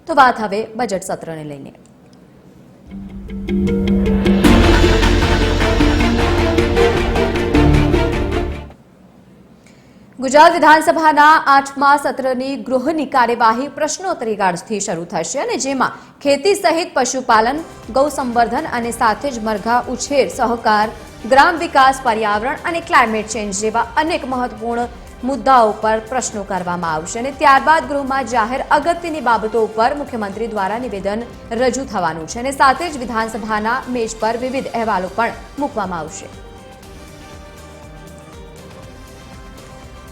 તો વાત હવે બજેટ સત્રને લઈને। ગુજરાત વિધાનસભાના 8મા સત્રની ગૃહની કાર્યવાહી પ્રશ્નોત્તરી કાળથી શરૂ થશે અને જેમાં ખેતી સહિત પશુપાલન, ગૌ સંવર્ધન અને સાથે જ મરઘા ઉછેર, સહકાર, ગ્રામ વિકાસ, પર્યાવરણ અને ક્લાઇમેટ ચેન્જ જેવા અનેક મહત્વપૂર્ણ મુદ્દાઓ પર પ્રશ્નો કરવામાં આવશે અને ત્યારબાદ ગૃહમાં જાહેર અગત્યની બાબતો ઉપર મુખ્યમંત્રી દ્વારા નિવેદન રજૂ થવાનું છે અને સાથે જ વિધાનસભાના મેજ પર વિવિધ અહેવાલો પણ મૂકવામાં આવશે।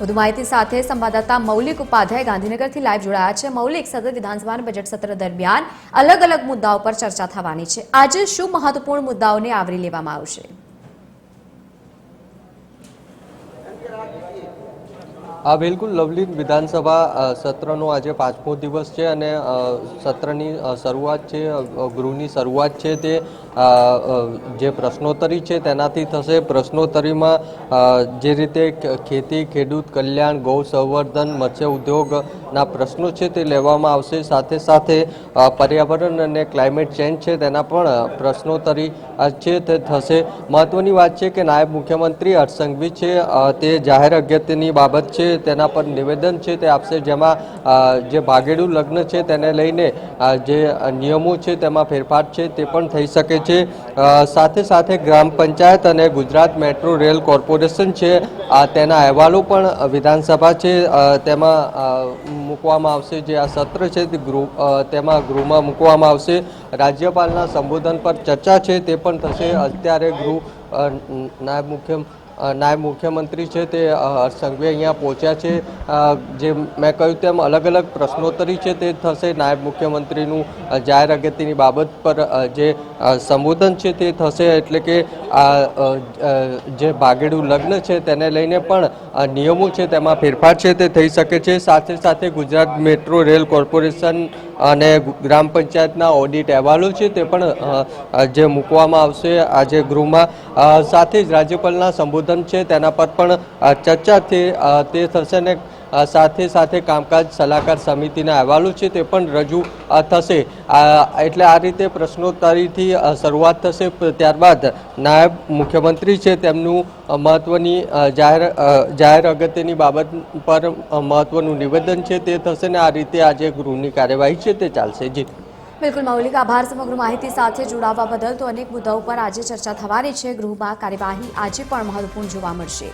વધુ માહિતી સાથે સંવાદદાતા મૌલિક ઉપાધ્યાય ગાંધીનગરથી લાઈવ જોડાયા છે। મૌલિક, સતત વિધાનસભાના બજેટ સત્ર દરમિયાન અલગ અલગ મુદ્દાઓ પર ચર્ચા થવાની છે। આજે શું મહત્વપૂર્ણ મુદ્દાઓને આવરી લેવામાં આવશે? બિલકુલ લવલી, વિધાનસભા સત્રનો આજે 5મો દિવસ છે અને સત્રની શરૂઆત છે, ગૃહની શરૂઆત છે તે જે પ્રશ્નોત્તરી છે તેનાથી થશે। પ્રશ્નોત્તરીમાં જે રીતે ખેતી, ખેડૂત કલ્યાણ, ગૌ સંવર્ધન, મત્સ્ય ઉદ્યોગના પ્રશ્નો છે તે લેવામાં આવશે। સાથે સાથે પર્યાવરણ અને ક્લાઇમેટ ચેન્જ છે તેના પણ પ્રશ્નોત્તરી છે તે થશે। મહત્વની વાત છે કે નાયબ મુખ્યમંત્રી હર્ષ સંઘવી છે તે જાહેર અગત્યની બાબત છે તેના પર નિવેદન છે તે આપશે, જેમાં જે ભાગેડુ લગ્ન છે તેને લઈને જે નિયમો છે તેમાં ફેરફાર છે તે પણ થઈ શકે છે। સાથે સાથે ગ્રામ પંચાયત અને ગુજરાત મેટ્રો રેલ કોર્પોરેશન છે તેના અહેવાલો પણ વિધાનસભા છે તેમાં મૂકવામાં આવશે। જે આ સત્ર છે તે તેમાં ગૃહમાં મૂકવામાં આવશે। રાજ્યપાલના સંબોધન પર ચર્ચા છે તે પણ થશે। અત્યારે ગૃહ નાયબ મુખ્યમંત્રી છે તે હર્ષ સંઘવી અહીંયા પહોંચ્યા છે। જે મેં કહ્યું તેમ અલગ અલગ પ્રશ્નોત્તરી છે તે થશે। નાયબ મુખ્યમંત્રીનું જાહેર અગત્યની બાબત પર જે સંબોધન છે તે થશે, એટલે કે જે ભાગેડુ લગ્ન છે તેને લઈને પણ નિયમો છે તેમાં ફેરફાર છે તે થઈ શકે છે। સાથે સાથે ગુજરાત મેટ્રો રેલ કોર્પોરેશન અને ગ્રામ પંચાયતના ઓડિટ અહેવાલો છે તે પણ જે મૂકવામાં આવશે આજે ગૃહમાં। સાથે જ રાજ્યપાલના સંબોધન છે તેના પર પણ ચર્ચા તે થશે ને સાથે સાથે કામકાજ સલાહકાર સમિતિના અહેવાલો છે તે પણ રજૂ થશે। એટલે આ રીતે પ્રશ્નોત્તરીથી શરૂઆત થશે। ત્યારબાદ નાયબ મુખ્યમંત્રી છે તેમનું મહત્વની જાહેર અગત્યની બાબત પર મહત્વનું નિવેદન છે તે થશે ને આ રીતે આજે ગૃહની કાર્યવાહી છે તે ચાલશે। જી બિલકુલ મૌલિક, આભાર સમગ્ર માહિતી સાથે જોડાવા બદલ। તો અનેક મુદ્દાઓ પર આજે ચર્ચા થવાની છે। ગૃહમાં કાર્યવાહી આજે પણ મહત્વપૂર્ણ જોવા મળશે।